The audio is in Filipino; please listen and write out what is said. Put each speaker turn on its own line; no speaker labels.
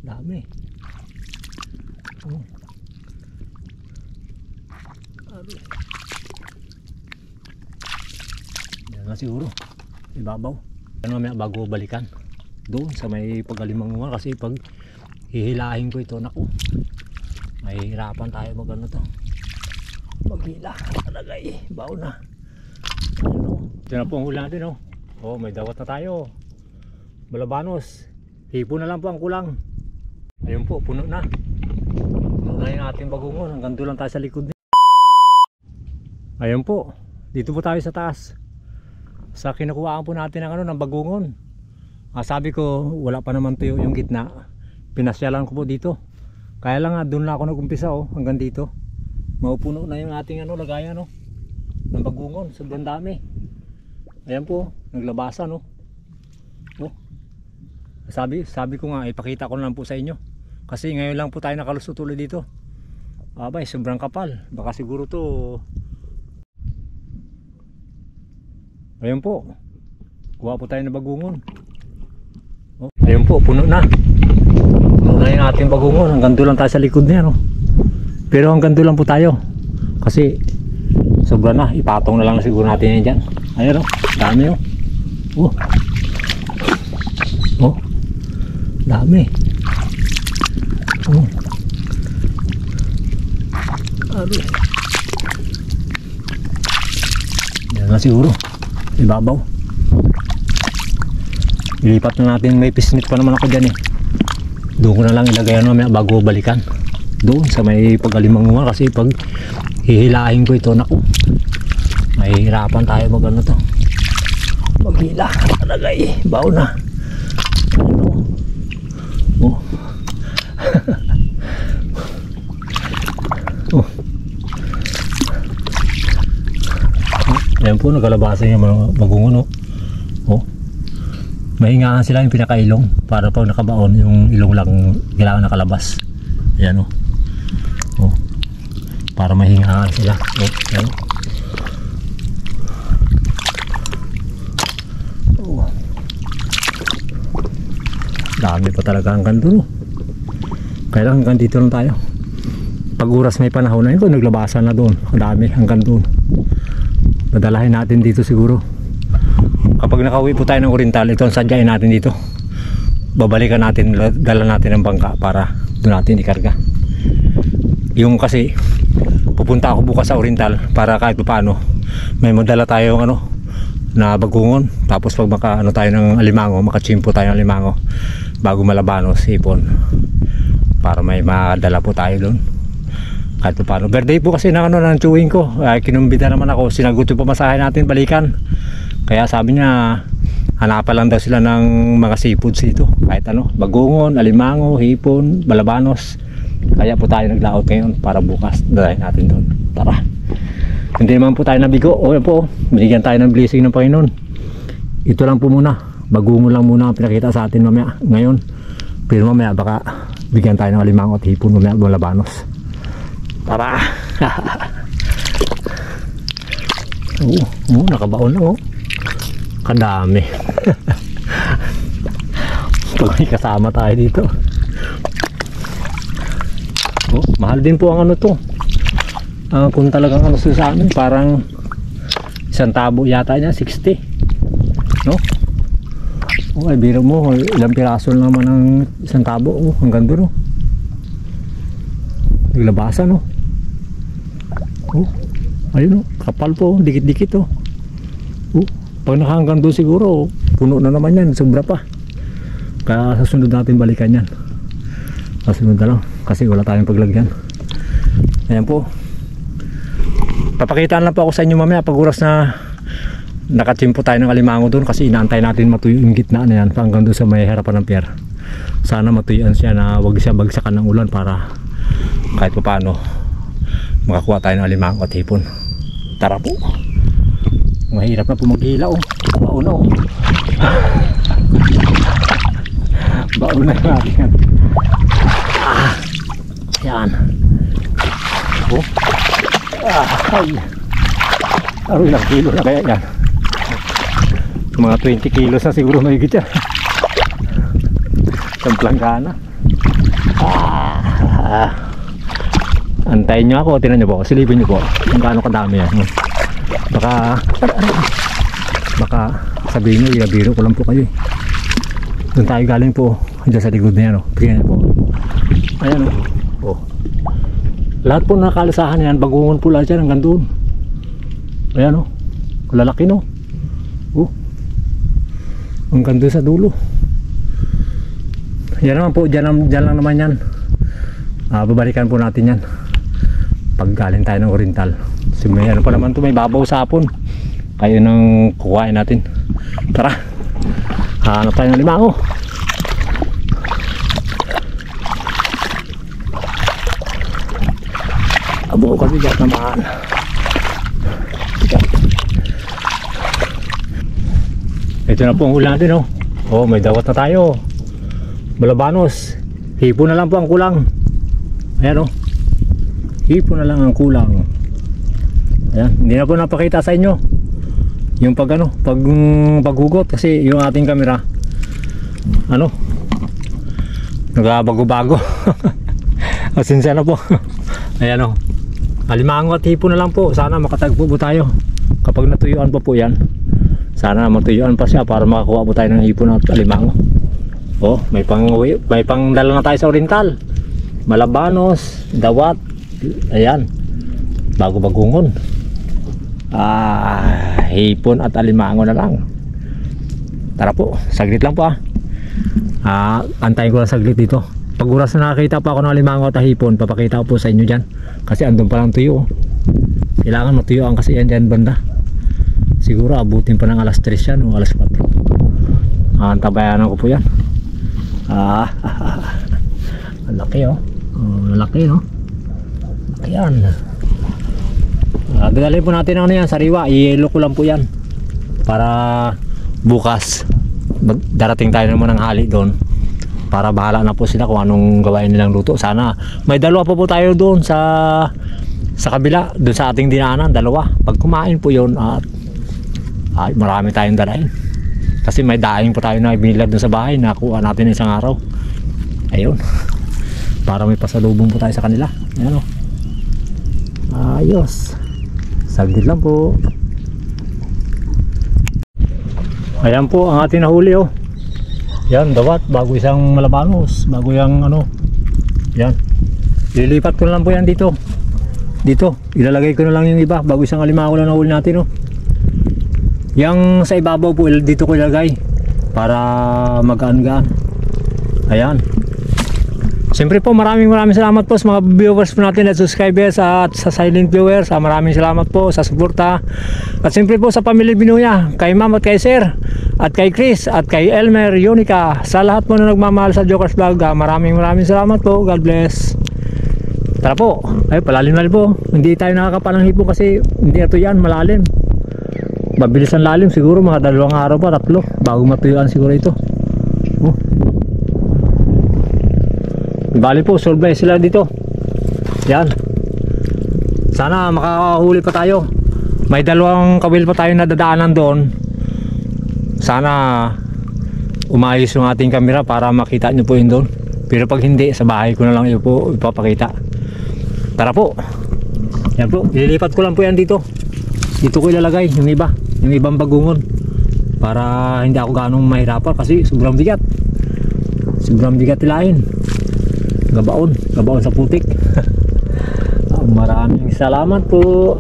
Dami. Oh. Dami. Yan na siguro. Ibabaw. Ano mamaya bago balikan. Doon sa may pagalimanguhan kasi pag hihilahin ko ito, naku. Mahihirapan tayo magano to. Maghila. Talagay. Baw na. Ano? Ito na po ang hula natin, oh. Oh, may dawat na tayo. Balabanos. Hipo na lang po ang kulang. Ayun po, puno na. Puno na yung ating bagungon. Hanggang doon lang tayo sa likod. Ayun po. Dito po tayo sa taas. Sa kinukuhaan po natin ng, ng bagungon. Sabi ko, wala pa naman tuyo yung gitna. Pinasyalan ko po dito. Kaya lang doon lang ako nag-umpisa, oh, hanggang dito. Maupuno na yung ating lagayan, oh, ng bagungon. Sobrang dami. Ayan po, naglabasan, oh. Oh. Sabi ko nga, ipakita ko na lang po sa inyo. Kasi ngayon lang po tayo nakalusot ulit dito. Abay, sobrang kapal. Baka siguro to. Ayan po. Kuha po tayo ng bagungon. Oh. Ayan po, puno na. Puno na yung ating bagungon. Hanggang doon lang tayo sa likod niya, no? Pero hanggang doon lang po tayo. Kasi sobra na. Ipatong na lang siguro natin yan dyan. Ayan, oh. Dami, oh. Oh. Oh. Dami. Oh. Dami. Yan na siguro. Ibabaw. Ilipat na natin. May pisnit pa naman ako dyan, eh. Doon ko na lang ilagay mamaya bago balikan. Doon sa may pagalimanguhan kasi pag hihilahin ko ito, naku. Mahihirapan tayo magano to. Maghila. Talagay. Baw na. Ano? Oh. Oh. Ayan po, nagkalabasan yung mga bagungon, oh. Oh. Mahingaan sila yung pinakailong para pag nakabaon yung ilong lang kailangan nakalabas. Ayan, oh. Oh. Para mahingaan sila. Oh. Ayan. Oh. Dami pa talaga hanggang doon, oh. Kaya lang hanggang dito lang tayo. Pag oras may panahon na yun, naglabasan na doon. Ang dami hanggang doon. Nadalahin natin dito siguro. Kapag nakauwi po tayo ng Oriental, ito ang sadyain natin dito. Babalikan natin, dala natin ang bangka para doon natin ikarga. Yung kasi pupunta ako bukas sa Oriental para kahit paano may madala tayo na bagungon. Tapos pag tayo ng alimango, makachimpo tayo ng alimango bago Malabanos, Hipon, para may madala po tayo doon kahit paano. Birthday po kasi ng ng chewing ko. Kinumbida naman ako, sinagot yung pamasahe natin balikan. Kaya sabi niya hanapan lang daw sila ng mga seafoods dito, kahit bagungon, alimango, hipon, balabanos. Kaya po tayo naglaot ngayon para bukas dalahin natin doon. Tara. Hindi naman po tayo nabigo. O yan po, binigyan tayo ng blessing ng Panginoon. Ito lang po muna, bagungon lang muna ang pinakita sa atin mamaya ngayon. Pero mamaya baka bigyan tayo ng alimango at hipon mamaya, balabanos. Tara. Nakabaon na, oh. Kadami. Pag may kasama tayo dito. Oh, mahal din po ang to. Kung talagang sa amin, parang isang tabo yata niya, 60. No? Oh, ay biro mo, ilang piraso naman ang isang tabo, oh, hanggang doon, oh. Naglabasan, oh. Oh, ayun, oh, kapal po, dikit-dikit, oh. Oh, pag nakahanggang doon siguro, puno na naman yan, sobra pa. Kaya sa sunod natin balikan yan. Sa sunod na lang, kasi wala tayong paglagyan. Ayan po. Papakitaan lang po ako sa inyo mamaya pag oras na nakachimpo tayo ng alimango doon, kasi inaantay natin matuyo yung gitna na yan hanggang doon sa may harapan ng pier. Sana matuyuan siya na wag siya bagsakan ng ulan para kahit pa paano makakuha tayo ng alimango at hipon. Tara po. Mahirap na po maghila, oh. Baon na, oh. Baon na natin yan. Yan. Oh. Ay. Ilang kilo na kaya yan? Mga 20 kilos na siguro mahigit yan. Isang planggana. Antayin nyo ako, tinan nyo po, silipin nyo po kung gaano kadami yan. Baka sabihin nyo, ilabiro ko lang po kayo. Doon tayo galing po, dyan sa likod na yan. Tingnan nyo po. Ayan o. Lahat po nakalisahan yan, bagungon po lahat yan hanggang doon. Ayan o, lalaki no. Hanggang doon sa dulo. Yan naman po, dyan lang naman yan. Babalikan po natin yan pag galing tayo ng Oriental. So, may ano pa naman to, may babaw sa hapon. Kayo nang kukuhain natin. Tara, hanap tayo ng limango. Abo, kabigat naman. Ito na po ang huli natin may dawat na tayo. Balabanos. Hipo na lang po ang kulang. Ayan hipo na lang ang kulang. Ayan, hindi na po napakita sa inyo yung paghugot kasi yung ating camera nagabago-bago. Asensya na po. Ayan alimango at hipo na lang po. Sana makatagpo po tayo kapag natuyuan pa po yan. Sana matuyuan pa siya para makakuha po tayo ng hipon at alimango. May pangdala na tayo sa Oriental. Malabanos, dawat. Ayan, bago bagungon. Hipon at alimango na lang. Tara po, saglit lang po antayin ko lang saglit dito. Pag oras na nakakita pa ako ng alimango at hipon, papakita ko po sa inyo dyan. Kasi andun pa lang tuyo. Kailangan matuyuan kasi yan dyan banda. Siguro abutin pa ng alas 3 yan o alas 4. Antabayanan ko po yan. Laki laki laki yan. Dadalhin po natin yan sariwa. I-yelo ko lang po yan para bukas darating tayo naman ng hali doon para bahala na po sila kung anong gawain nilang luto. Sana may dalawa pa po tayo doon sa kabila, doon sa ating dinaanan, dalawa. Pag kumain po yun at marami tayong dalahin kasi may daing po tayo na ibinilad doon sa bahay, nakuha natin isang araw. Ayun, para may pasalubong po tayo sa kanila. Ayan ayos, saglit lang po. Ayan po ang ating nahuli yan, dawat, bago isang malabanos, bago yung yan, ililipat ko lang po yan dito, ilalagay ko na lang yung iba, bago isang alimango lang nahuli natin yang sa ibabaw po dito ko ilagay para magaan-gaan. Ayan, siyempre po maraming salamat po sa mga viewers po natin at subscribers at sa silent viewers. Maraming salamat po sa suporta. At siyempre po sa pamilya Binuya, kay Ma'am at kay Sir, at kay Chris, at kay Elmer, Yonica, sa lahat po na nagmamahal sa Jokers Vlog. Maraming salamat po. God bless. Tara po, ay palalim na po. Hindi tayo nakakapalang hipo kasi hindi ito yan malalim. Mabilis ang lalim, siguro mga 2 araw pa, 3 bago matuyuan siguro ito. Bali po, solve sila dito. Yan, sana makakahuli pa tayo. May 2 kawil pa tayo na dadaanan doon. Sana umayos yung ating camera para makita nyo po yun doon. Pero pag hindi, sa bahay ko na lang po ipapakita. Tara po. Yan po, ililipat ko lang po yan dito. Dito ko ilalagay yung ibang bagungon para hindi ako ganong mahirapan kasi sobrang bigat tilahin. Gabaon sa putik. Maraming salamat po.